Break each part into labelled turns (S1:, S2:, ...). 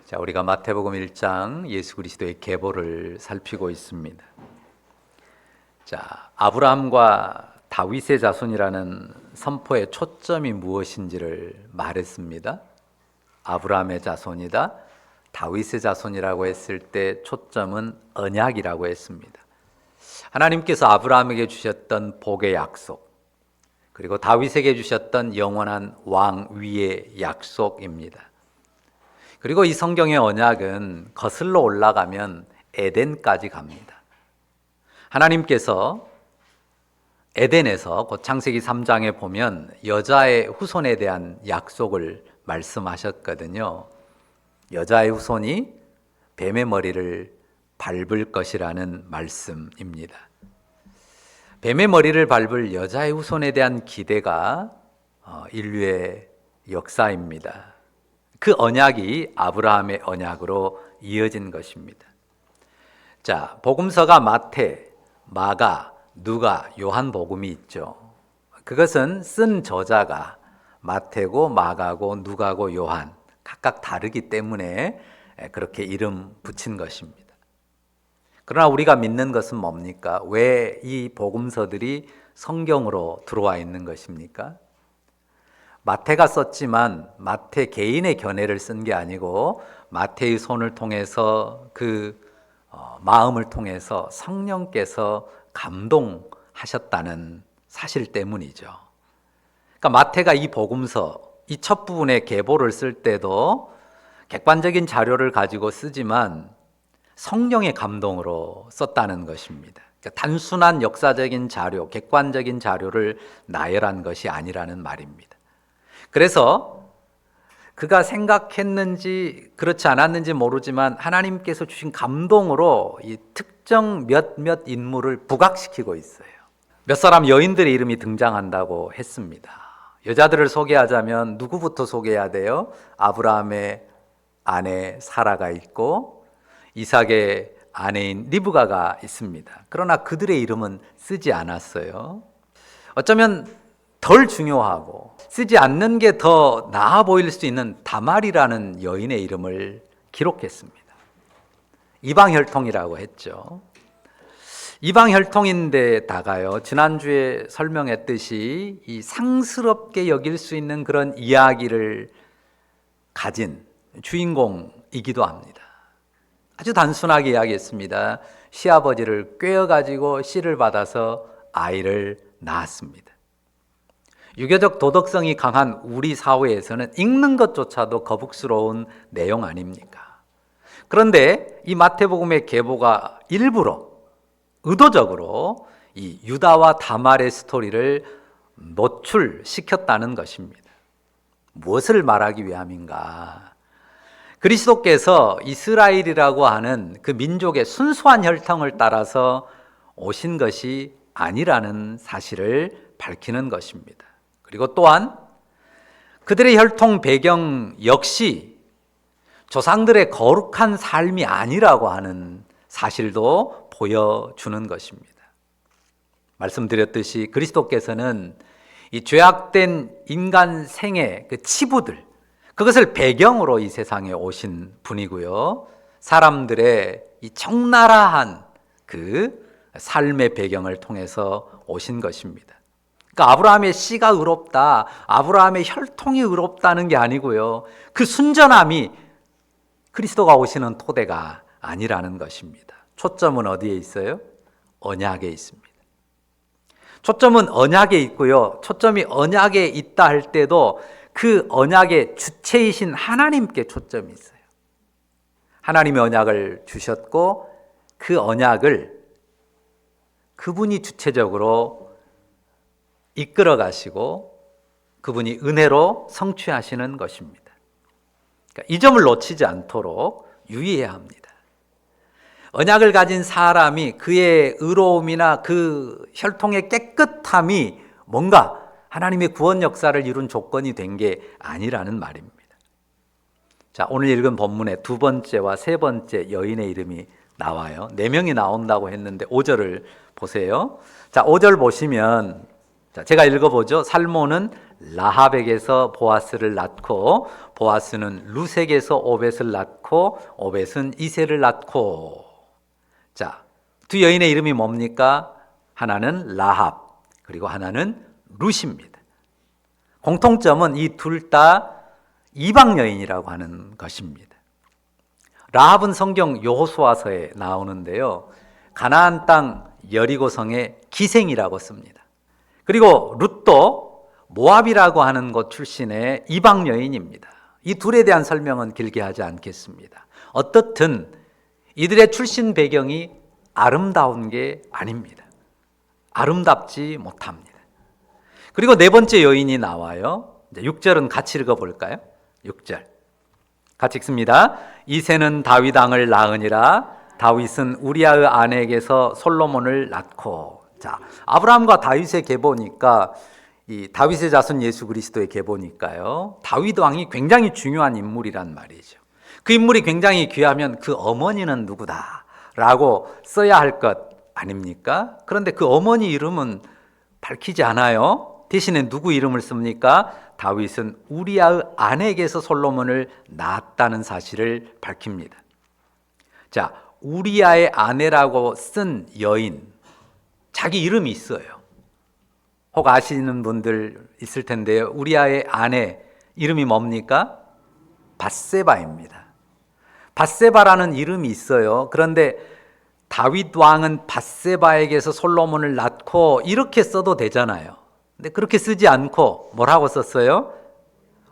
S1: 자, 우리가 마태복음 1장 예수 그리스도의 계보를 살피고 있습니다. 자, 아브라함과 다윗의 자손이라는 선포의 초점이 무엇인지를 말했습니다. 아브라함의 자손이다, 다윗의 자손이라고 했을 때 초점은 언약이라고 했습니다. 하나님께서 아브라함에게 주셨던 복의 약속, 그리고 다윗에게 주셨던 영원한 왕위의 약속입니다. 그리고 이 성경의 언약은 거슬러 올라가면 에덴까지 갑니다. 하나님께서 에덴에서 곧 창세기 3장에 보면 여자의 후손에 대한 약속을 말씀하셨거든요. 여자의 후손이 뱀의 머리를 밟을 것이라는 말씀입니다. 뱀의 머리를 밟을 여자의 후손에 대한 기대가 인류의 역사입니다. 그 언약이 아브라함의 언약으로 이어진 것입니다. 자, 복음서가 마태, 마가, 누가, 요한복음이 있죠. 그것은 쓴 저자가 마태고 마가고 누가고 요한 각각 다르기 때문에 그렇게 이름 붙인 것입니다. 그러나 우리가 믿는 것은 뭡니까? 왜 이 복음서들이 성경으로 들어와 있는 것입니까? 마태가 썼지만 마태 개인의 견해를 쓴 게 아니고 마태의 손을 통해서 그 마음을 통해서 성령께서 감동하셨다는 사실 때문이죠. 그러니까 마태가 이 복음서, 이 첫 부분의 계보를 쓸 때도 객관적인 자료를 가지고 쓰지만 성령의 감동으로 썼다는 것입니다. 그러니까 단순한 역사적인 자료, 객관적인 자료를 나열한 것이 아니라는 말입니다. 그래서 그가 생각했는지 그렇지 않았는지 모르지만 하나님께서 주신 감동으로 이 특정 몇몇 인물을 부각시키고 있어요. 몇 사람 여인들의 이름이 등장한다고 했습니다. 여자들을 소개하자면 누구부터 소개해야 돼요? 아브라함의 아내 사라가 있고 이삭의 아내인 리브가가 있습니다. 그러나 그들의 이름은 쓰지 않았어요. 어쩌면 덜 중요하고 쓰지 않는 게 더 나아 보일 수 있는 다말이라는 여인의 이름을 기록했습니다. 이방혈통이라고 했죠. 이방혈통인데다가요, 지난주에 설명했듯이 이 상스럽게 여길 수 있는 그런 이야기를 가진 주인공이기도 합니다. 아주 단순하게 이야기했습니다. 시아버지를 꿰어가지고 씨를 받아서 아이를 낳았습니다. 유교적 도덕성이 강한 우리 사회에서는 읽는 것조차도 거북스러운 내용 아닙니까? 그런데 이 마태복음의 계보가 일부러 의도적으로 이 유다와 다말의 스토리를 노출시켰다는 것입니다. 무엇을 말하기 위함인가? 그리스도께서 이스라엘이라고 하는 그 민족의 순수한 혈통을 따라서 오신 것이 아니라는 사실을 밝히는 것입니다. 그리고 또한 그들의 혈통 배경 역시 조상들의 거룩한 삶이 아니라고 하는 사실도 보여주는 것입니다. 말씀드렸듯이 그리스도께서는 이 죄악된 인간 생의 그 치부들, 그것을 배경으로 이 세상에 오신 분이고요. 사람들의 이 적나라한 그 삶의 배경을 통해서 오신 것입니다. 그러니까 아브라함의 씨가 의롭다, 아브라함의 혈통이 의롭다는 게 아니고요. 그 순전함이 그리스도가 오시는 토대가 아니라는 것입니다. 초점은 어디에 있어요? 언약에 있습니다. 초점은 언약에 있고요. 초점이 언약에 있다 할 때도 그 언약의 주체이신 하나님께 초점이 있어요. 하나님의 언약을 주셨고 그 언약을 그분이 주체적으로 이끌어 가시고 그분이 은혜로 성취하시는 것입니다. 그러니까 이 점을 놓치지 않도록 유의해야 합니다. 언약을 가진 사람이 그의 의로움이나 그 혈통의 깨끗함이 뭔가 하나님의 구원 역사를 이룬 조건이 된 게 아니라는 말입니다. 자, 오늘 읽은 본문의 두 번째와 세 번째 여인의 이름이 나와요. 4명이 나온다고 했는데 5절을 보세요. 자, 5절 보시면 자, 제가 읽어보죠. 살몬은 라합에게서 보아스를 낳고, 보아스는 룻에게서 오벳을 낳고, 오벳은 이새를 낳고. 자, 두 여인의 이름이 뭡니까? 하나는 라합, 그리고 하나는 룻입니다. 공통점은 이 둘 다 이방 여인이라고 하는 것입니다. 라합은 성경 여호수아서에 나오는데요, 가나안 땅 여리고성의 기생이라고 씁니다. 그리고 룻도 모압이라고 하는 곳 출신의 이방 여인입니다. 이 둘에 대한 설명은 길게 하지 않겠습니다. 어떻든 이들의 출신 배경이 아름다운 게 아닙니다. 아름답지 못합니다. 그리고 네 번째 여인이 나와요. 6절은 같이 읽어볼까요? 6절 같이 읽습니다. 이새는 다윗 왕을 낳으니라. 다윗은 우리아의 아내에게서 솔로몬을 낳고. 자, 아브라함과 다윗의 계보니까 이 다윗의 자손 예수 그리스도의 계보니까요, 다윗 왕이 굉장히 중요한 인물이란 말이죠. 그 인물이 굉장히 귀하면 그 어머니는 누구다라고 써야 할 것 아닙니까? 그런데 그 어머니 이름은 밝히지 않아요. 대신에 누구 이름을 씁니까? 다윗은 우리아의 아내에게서 솔로몬을 낳았다는 사실을 밝힙니다. 자, 우리아의 아내라고 쓴 여인, 자기 이름이 있어요. 혹 아시는 분들 있을 텐데요, 우리아의 아내 이름이 뭡니까? 밧세바입니다. 밧세바라는 이름이 있어요. 그런데 다윗 왕은 밧세바에게서 솔로몬을 낳고 이렇게 써도 되잖아요. 근데 그렇게 쓰지 않고 뭐라고 썼어요?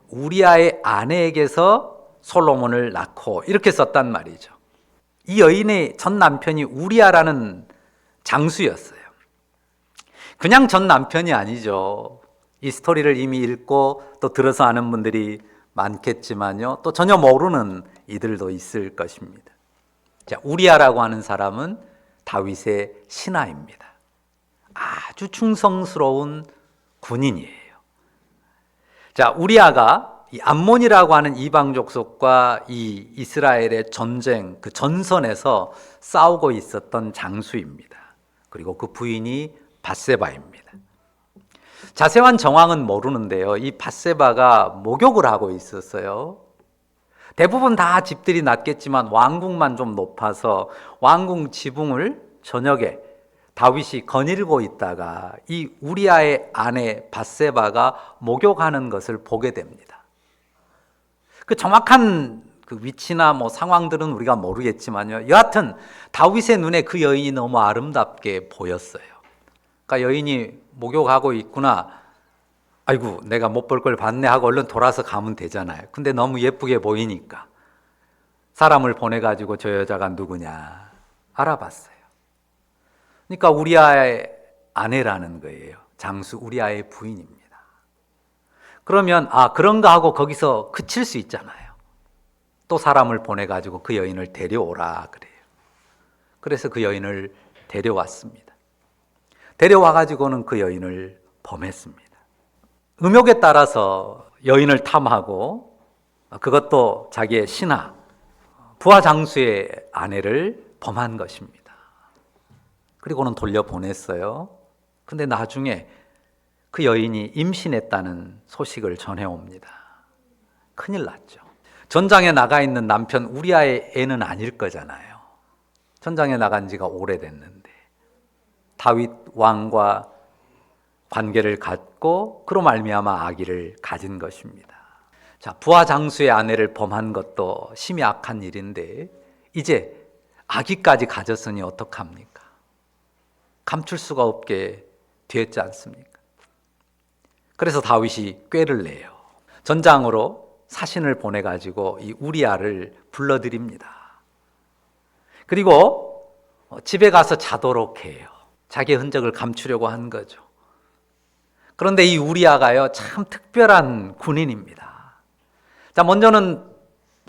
S1: 우리아의 아내에게서 솔로몬을 낳고 이렇게 썼단 말이죠. 이 여인의 전 남편이 우리아라는 장수였어요. 그냥 전 남편이 아니죠. 이 스토리를 이미 읽고 또 들어서 아는 분들이 많겠지만요, 또 전혀 모르는 이들도 있을 것입니다. 자, 우리아라고 하는 사람은 다윗의 신하입니다. 아주 충성스러운 군인이에요. 자, 우리아가 이 암몬이라고 하는 이방 족속과 이 이스라엘의 전쟁, 그 전선에서 싸우고 있었던 장수입니다. 그리고 그 부인이 밧세바입니다. 자세한 정황은 모르는데요, 이 밧세바가 목욕을 하고 있었어요. 대부분 다 집들이 낮겠지만 왕궁만 좀 높아서 왕궁 지붕을 저녁에 다윗이 거닐고 있다가 이 우리아의 아내 밧세바가 목욕하는 것을 보게 됩니다. 그 정확한 그 위치나 뭐 상황들은 우리가 모르겠지만요, 여하튼 다윗의 눈에 그 여인이 너무 아름답게 보였어요. 그러니까 여인이 목욕하고 있구나, 아이고 내가 못 볼 걸 봤네 하고 얼른 돌아서 가면 되잖아요. 근데 너무 예쁘게 보이니까 사람을 보내가지고 저 여자가 누구냐 알아봤어요. 그러니까 우리아의 아내라는 거예요. 장수 우리아의 부인입니다. 그러면 그런가 하고 거기서 그칠 수 있잖아요. 또 사람을 보내가지고 그 여인을 데려오라 그래요. 그래서 그 여인을 데려왔습니다. 데려와가지고는 그 여인을 범했습니다. 음욕에 따라서 여인을 탐하고, 그것도 자기의 신하 부하 장수의 아내를 범한 것입니다. 그리고는 돌려보냈어요. 근데 나중에 그 여인이 임신했다는 소식을 전해옵니다. 큰일 났죠. 전장에 나가 있는 남편 우리아의 애는 아닐 거잖아요. 전장에 나간 지가 오래됐는데 다윗 왕과 관계를 갖고 그로 말미암아 아기를 가진 것입니다. 자, 부하 장수의 아내를 범한 것도 심히 악한 일인데 이제 아기까지 가졌으니 어떡합니까? 감출 수가 없게 됐지 않습니까? 그래서 다윗이 꾀를 내요. 전장으로 사신을 보내가지고 이 우리아를 불러들입니다. 그리고 집에 가서 자도록 해요. 자기의 흔적을 감추려고 한 거죠. 그런데 이 우리아가요, 참 특별한 군인입니다. 자, 먼저는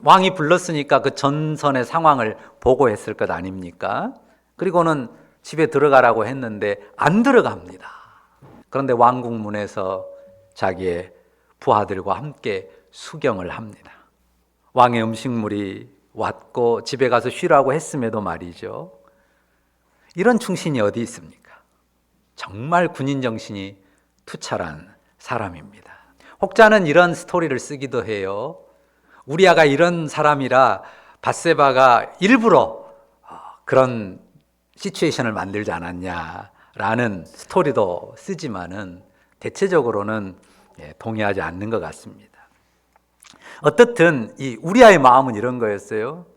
S1: 왕이 불렀으니까 그 전선의 상황을 보고했을 것 아닙니까? 그리고는 집에 들어가라고 했는데 안 들어갑니다. 그런데 왕궁 문에서 자기의 부하들과 함께 수경을 합니다. 왕의 음식물이 왔고 집에 가서 쉬라고 했음에도 말이죠. 이런 충신이 어디 있습니까? 정말 군인 정신이 투철한 사람입니다. 혹자는 이런 스토리를 쓰기도 해요. 우리아가 이런 사람이라 밧세바가 일부러 그런 시츄에이션을 만들지 않았냐라는 스토리도 쓰지만은 대체적으로는 동의하지 않는 것 같습니다. 어떻든 이 우리아의 마음은 이런 거였어요.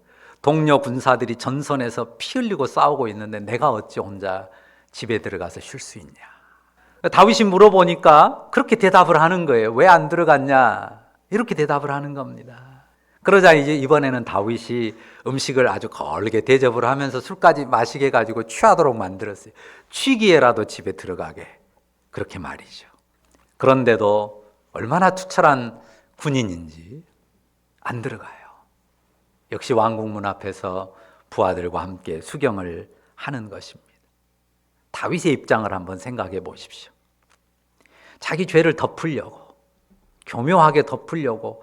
S1: 동료 군사들이 전선에서 피 흘리고 싸우고 있는데 내가 어찌 혼자 집에 들어가서 쉴 수 있냐. 다윗이 물어보니까 그렇게 대답을 하는 거예요. 왜 안 들어갔냐? 이렇게 대답을 하는 겁니다. 그러자 이제 이번에는 다윗이 음식을 아주 걸게 대접을 하면서 술까지 마시게 해가지고 취하도록 만들었어요. 취기에라도 집에 들어가게. 그렇게 말이죠. 그런데도 얼마나 투철한 군인인지 안 들어가요. 역시 왕궁문 앞에서 부하들과 함께 수경을 하는 것입니다. 다윗의 입장을 한번 생각해 보십시오. 자기 죄를 덮으려고, 교묘하게 덮으려고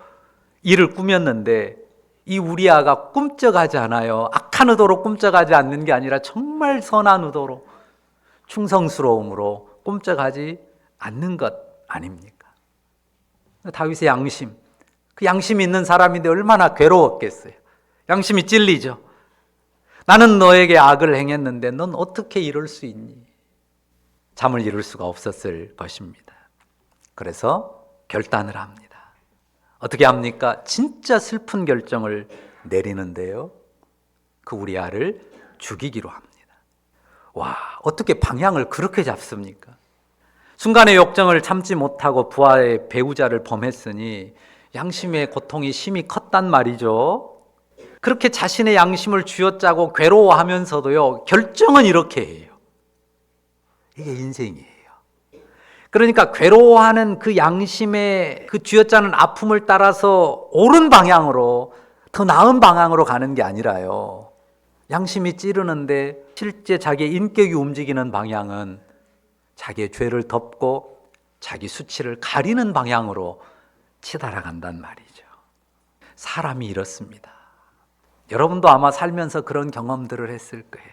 S1: 일을 꾸몄는데 이 우리아가 꿈쩍하지 않아요. 악한 의도로 꿈쩍하지 않는 게 아니라 정말 선한 의도로, 충성스러움으로 꿈쩍하지 않는 것 아닙니까? 다윗의 양심, 그 양심이 있는 사람인데 얼마나 괴로웠겠어요. 양심이 찔리죠. 나는 너에게 악을 행했는데 넌 어떻게 이럴 수 있니? 잠을 이룰 수가 없었을 것입니다. 그래서 결단을 합니다. 어떻게 합니까? 진짜 슬픈 결정을 내리는데요. 그 우리아를 죽이기로 합니다. 와, 어떻게 방향을 그렇게 잡습니까? 순간의 욕정을 참지 못하고 부하의 배우자를 범했으니 양심의 고통이 심히 컸단 말이죠. 그렇게 자신의 양심을 쥐어짜고 괴로워하면서도요, 결정은 이렇게 해요. 이게 인생이에요. 그러니까 괴로워하는 그 양심의 그 쥐어짜는 아픔을 따라서 옳은 방향으로, 더 나은 방향으로 가는 게 아니라요, 양심이 찌르는데 실제 자기의 인격이 움직이는 방향은 자기의 죄를 덮고 자기 수치를 가리는 방향으로 치달아간단 말이죠. 사람이 이렇습니다. 여러분도 아마 살면서 그런 경험들을 했을 거예요.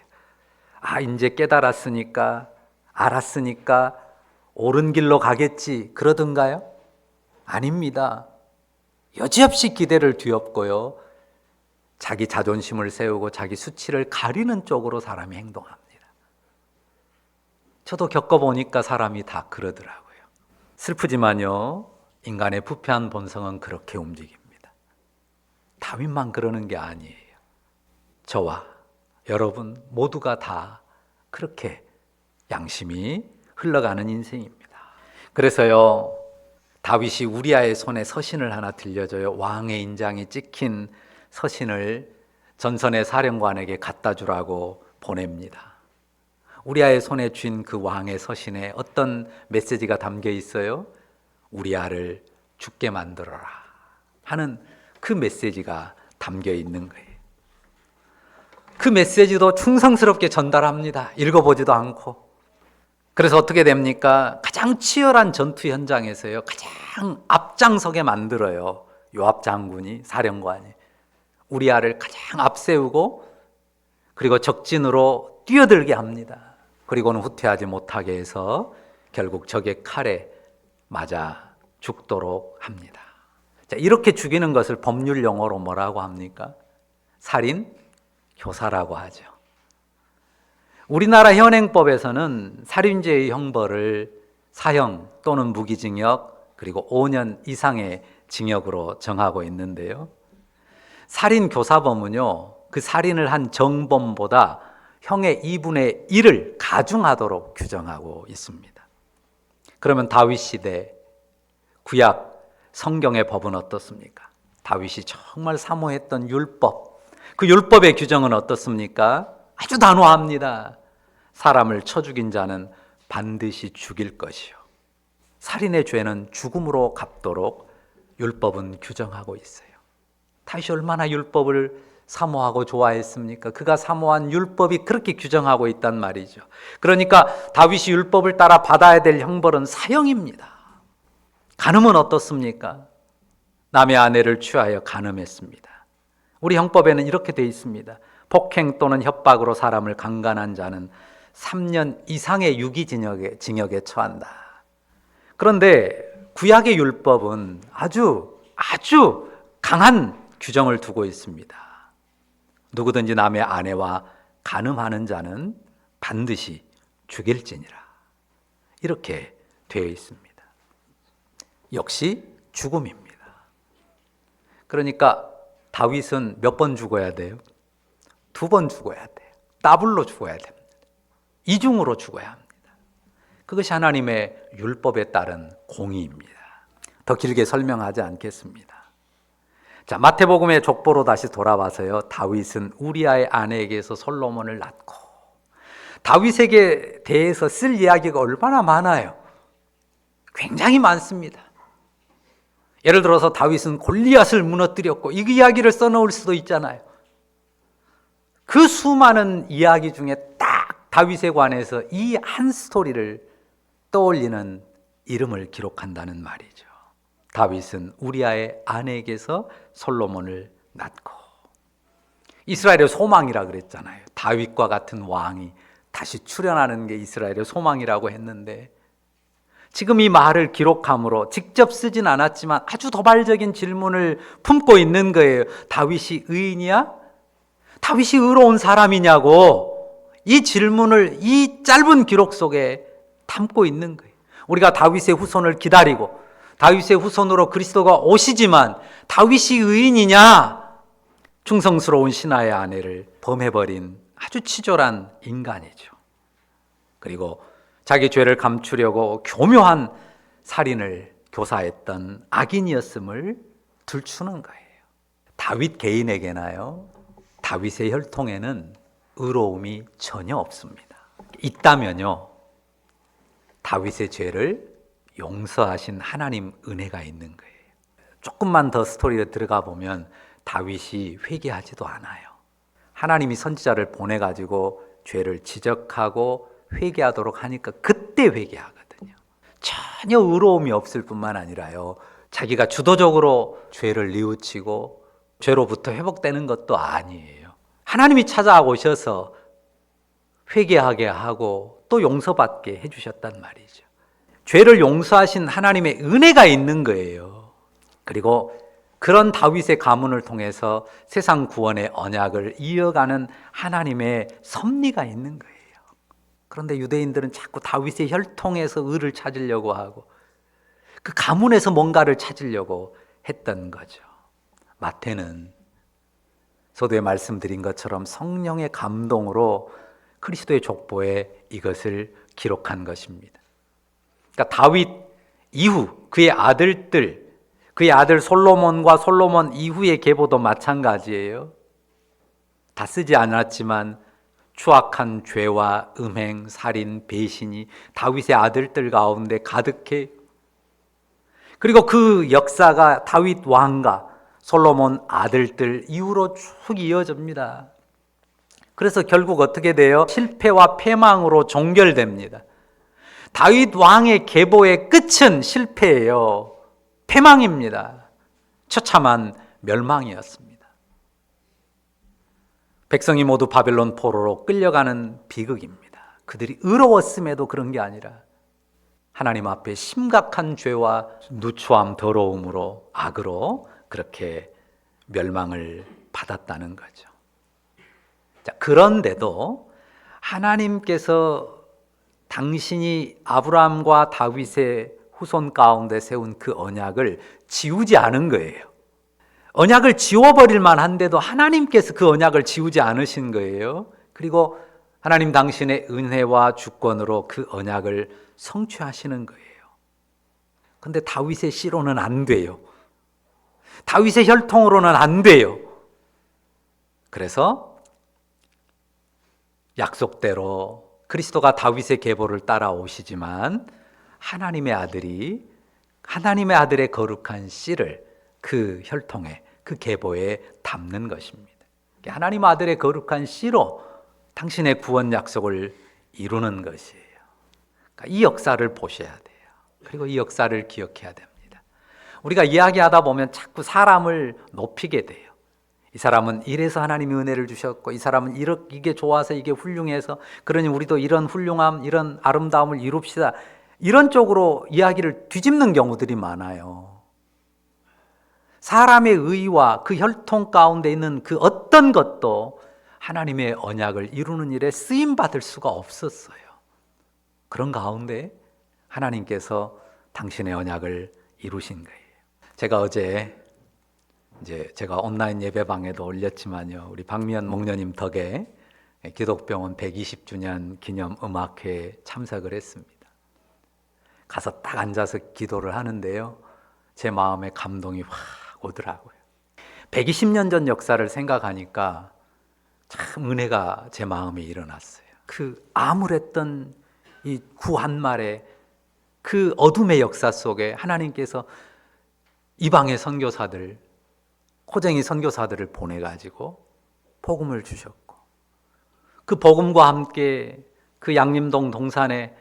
S1: 아, 이제 깨달았으니까, 알았으니까 옳은 길로 가겠지, 그러던가요? 아닙니다. 여지없이 기대를 뒤엎고요, 자기 자존심을 세우고 자기 수치를 가리는 쪽으로 사람이 행동합니다. 저도 겪어보니까 사람이 다 그러더라고요. 슬프지만요, 인간의 부패한 본성은 그렇게 움직입니다. 다윗만 그러는 게 아니에요. 저와 여러분 모두가 다 그렇게 양심이 흘러가는 인생입니다. 그래서요, 다윗이 우리아의 손에 서신을 하나 들려줘요. 왕의 인장이 찍힌 서신을 전선의 사령관에게 갖다 주라고 보냅니다. 우리아의 손에 쥔 그 왕의 서신에 어떤 메시지가 담겨 있어요? 우리아를 죽게 만들어라 하는 그 메시지가 담겨 있는 거예요. 그 메시지도 충성스럽게 전달합니다. 읽어보지도 않고. 그래서 어떻게 됩니까? 가장 치열한 전투 현장에서요, 가장 앞장서게 만들어요. 요압 장군이, 사령관이 우리아를 가장 앞세우고, 그리고 적진으로 뛰어들게 합니다. 그리고는 후퇴하지 못하게 해서 결국 적의 칼에 맞아 죽도록 합니다. 자, 이렇게 죽이는 것을 법률 용어로 뭐라고 합니까? 살인 교사라고 하죠. 우리나라 현행법에서는 살인죄의 형벌을 사형 또는 무기징역 그리고 5년 이상의 징역으로 정하고 있는데요, 살인교사범은요, 그 살인을 한 정범보다 형의 2분의 1을 가중하도록 규정하고 있습니다. 그러면 다윗 시대 구약 성경의 법은 어떻습니까? 다윗이 정말 사모했던 율법, 그 율법의 규정은 어떻습니까? 아주 단호합니다. 사람을 쳐 죽인 자는 반드시 죽일 것이요, 살인의 죄는 죽음으로 갚도록 율법은 규정하고 있어요. 다윗이 얼마나 율법을 사모하고 좋아했습니까? 그가 사모한 율법이 그렇게 규정하고 있단 말이죠. 그러니까 다윗이 율법을 따라 받아야 될 형벌은 사형입니다. 간음은 어떻습니까? 남의 아내를 취하여 간음했습니다. 우리 형법에는 이렇게 되어 있습니다. 폭행 또는 협박으로 사람을 강간한 자는 3년 이상의 유기징역에 처한다. 그런데 구약의 율법은 아주 강한 규정을 두고 있습니다. 누구든지 남의 아내와 간음하는 자는 반드시 죽일지니라. 이렇게 되어 있습니다. 역시 죽음입니다. 그러니까 다윗은 몇 번 죽어야 돼요? 2번 죽어야 돼요. 더블로 죽어야 됩니다. 이중으로 죽어야 합니다. 그것이 하나님의 율법에 따른 공의입니다. 더 길게 설명하지 않겠습니다. 자, 마태복음의 족보로 다시 돌아와서요. 다윗은 우리아의 아내에게서 솔로몬을 낳고, 다윗에게 대해서 쓸 이야기가 얼마나 많아요. 굉장히 많습니다. 예를 들어서 다윗은 골리앗을 무너뜨렸고, 이 이야기를 써놓을 수도 있잖아요. 그 수많은 이야기 중에 딱 다윗에 관해서 이 한 스토리를 떠올리는 이름을 기록한다는 말이죠. 다윗은 우리아의 아내에게서 솔로몬을 낳고, 이스라엘의 소망이라 그랬잖아요. 다윗과 같은 왕이 다시 출현하는 게 이스라엘의 소망이라고 했는데, 지금 이 말을 기록함으로 직접 쓰진 않았지만 아주 도발적인 질문을 품고 있는 거예요. 다윗이 의인이야? 다윗이 의로운 사람이냐고 이 질문을 이 짧은 기록 속에 담고 있는 거예요. 우리가 다윗의 후손을 기다리고 다윗의 후손으로 그리스도가 오시지만 다윗이 의인이냐? 충성스러운 신하의 아내를 범해버린 아주 치졸한 인간이죠. 그리고 자기 죄를 감추려고 교묘한 살인을 교사했던 악인이었음을 들추는 거예요. 다윗 개인에게나요, 다윗의 혈통에는 의로움이 전혀 없습니다. 있다면요, 다윗의 죄를 용서하신 하나님 은혜가 있는 거예요. 조금만 더 스토리에 들어가 보면 다윗이 회개하지도 않아요. 하나님이 선지자를 보내가지고 죄를 지적하고 회개하도록 하니까 그때 회개하거든요. 전혀 의로움이 없을 뿐만 아니라요, 자기가 주도적으로 죄를 뉘우치고 죄로부터 회복되는 것도 아니에요. 하나님이 찾아오셔서 회개하게 하고 또 용서받게 해주셨단 말이죠. 죄를 용서하신 하나님의 은혜가 있는 거예요. 그리고 그런 다윗의 가문을 통해서 세상 구원의 언약을 이어가는 하나님의 섭리가 있는 거예요. 그런데 유대인들은 자꾸 다윗의 혈통에서 의를 찾으려고 하고 그 가문에서 뭔가를 찾으려고 했던 거죠. 마태는 서두에 말씀드린 것처럼 성령의 감동으로 그리스도의 족보에 이것을 기록한 것입니다. 그러니까 다윗 이후 그의 아들들, 그의 아들 솔로몬과 솔로몬 이후의 계보도 마찬가지예요. 다 쓰지 않았지만 추악한 죄와 음행, 살인, 배신이 다윗의 아들들 가운데 가득해. 그리고 그 역사가 다윗 왕과 솔로몬 아들들 이후로 쭉 이어집니다. 그래서 결국 어떻게 돼요? 실패와 패망으로 종결됩니다. 다윗 왕의 계보의 끝은 실패예요. 패망입니다. 처참한 멸망이었습니다. 백성이 모두 바벨론 포로로 끌려가는 비극입니다. 그들이 의로웠음에도 그런 게 아니라 하나님 앞에 심각한 죄와 누추함, 더러움으로, 악으로 그렇게 멸망을 받았다는 거죠. 자, 그런데도 하나님께서 당신이 아브라함과 다윗의 후손 가운데 세운 그 언약을 지우지 않은 거예요. 언약을 지워버릴 만한데도 하나님께서 그 언약을 지우지 않으신 거예요. 그리고 하나님 당신의 은혜와 주권으로 그 언약을 성취하시는 거예요. 그런데 다윗의 씨로는 안 돼요. 다윗의 혈통으로는 안 돼요. 그래서 약속대로 그리스도가 다윗의 계보를 따라오시지만 하나님의 아들의 거룩한 씨를 그 혈통에, 그 계보에 담는 것입니다. 하나님 아들의 거룩한 씨로 당신의 구원 약속을 이루는 것이에요. 그러니까 이 역사를 보셔야 돼요. 그리고 이 역사를 기억해야 됩니다. 우리가 이야기하다 보면 자꾸 사람을 높이게 돼요. 이 사람은 이래서 하나님이 은혜를 주셨고, 이 사람은 이게 좋아서 이게 훌륭해서, 그러니 우리도 이런 훌륭함, 이런 아름다움을 이룹시다. 이런 쪽으로 이야기를 뒤집는 경우들이 많아요. 사람의 의와 그 혈통 가운데 있는 그 어떤 것도 하나님의 언약을 이루는 일에 쓰임받을 수가 없었어요. 그런 가운데 하나님께서 당신의 언약을 이루신 거예요. 제가 어제 제가 온라인 예배방에도 올렸지만요, 우리 박미연 목녀님 덕에 기독병원 120주년 기념 음악회에 참석을 했습니다. 가서 딱 앉아서 기도를 하는데요, 제 마음에 감동이 확 오더라고요. 120년 전 역사를 생각하니까 참 은혜가 제 마음에 일어났어요. 그 암울했던 이 구한말의 그 어둠의 역사 속에 하나님께서 이방의 선교사들, 호쟁이 선교사들을 보내가지고 복음을 주셨고, 그 복음과 함께 그 양림동 동산에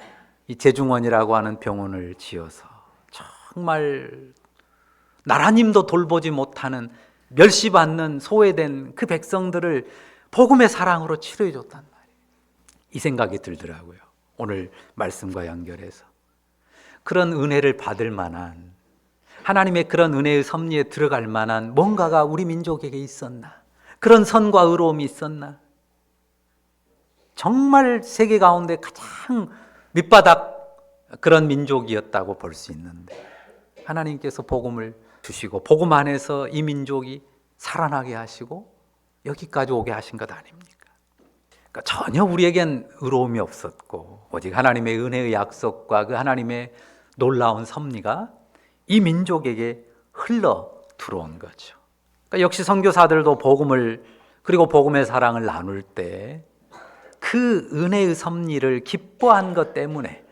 S1: 이 재중원이라고 하는 병원을 지어서 정말 나라님도 돌보지 못하는 멸시받는 소외된 그 백성들을 복음의 사랑으로 치료해 줬단 말이에요. 이 생각이 들더라고요. 오늘 말씀과 연결해서 그런 은혜를 받을 만한, 하나님의 그런 은혜의 섭리에 들어갈 만한 뭔가가 우리 민족에게 있었나? 그런 선과 의로움이 있었나? 정말 세계 가운데 가장 밑바닥 그런 민족이었다고 볼 수 있는데 하나님께서 복음을 주시고 복음 안에서 이 민족이 살아나게 하시고 여기까지 오게 하신 것 아닙니까? 그러니까 전혀 우리에겐 의로움이 없었고 오직 하나님의 은혜의 약속과 그 하나님의 놀라운 섭리가 이 민족에게 흘러 들어온 거죠. 그러니까 역시 선교사들도 복음을, 그리고 복음의 사랑을 나눌 때 그 은혜의 섭리를 기뻐한 것 때문에,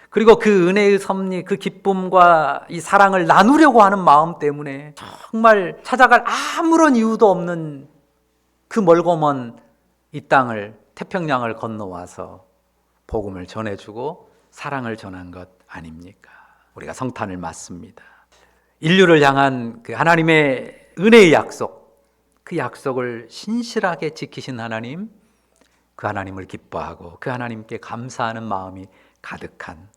S1: 그리고 그 은혜의 섭리, 그 기쁨과 이 사랑을 나누려고 하는 마음 때문에 정말 찾아갈 아무런 이유도 없는 그 멀고 먼 이 땅을, 태평양을 건너와서 복음을 전해주고 사랑을 전한 것 아닙니까? 우리가 성탄을 맞습니다. 인류를 향한 그 하나님의 은혜의 약속, 그 약속을 신실하게 지키신 하나님, 그 하나님을 기뻐하고 그 하나님께 감사하는 마음이 가득한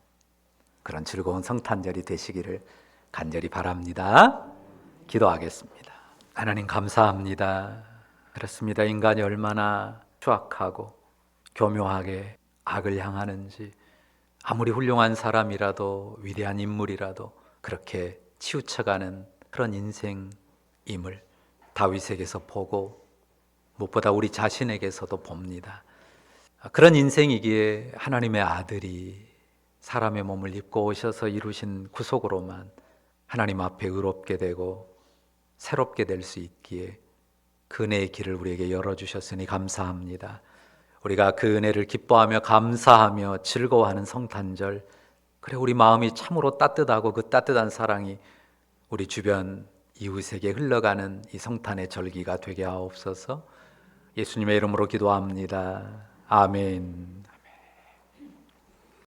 S1: 그런 즐거운 성탄절이 되시기를 간절히 바랍니다. 기도하겠습니다. 하나님 감사합니다. 그렇습니다. 인간이 얼마나 추악하고 교묘하게 악을 향하는지, 아무리 훌륭한 사람이라도 위대한 인물이라도 그렇게 치우쳐가는 그런 인생임을 다윗에게서 보고 무엇보다 우리 자신에게서도 봅니다. 그런 인생이기에 하나님의 아들이 사람의 몸을 입고 오셔서 이루신 구속으로만 하나님 앞에 의롭게 되고 새롭게 될 수 있기에 그 은혜의 길을 우리에게 열어주셨으니 감사합니다. 우리가 그 은혜를 기뻐하며 감사하며 즐거워하는 성탄절, 그래 우리 마음이 참으로 따뜻하고 그 따뜻한 사랑이 우리 주변 이웃에게 흘러가는 이 성탄의 절기가 되게 하옵소서. 예수님의 이름으로 기도합니다. 아멘.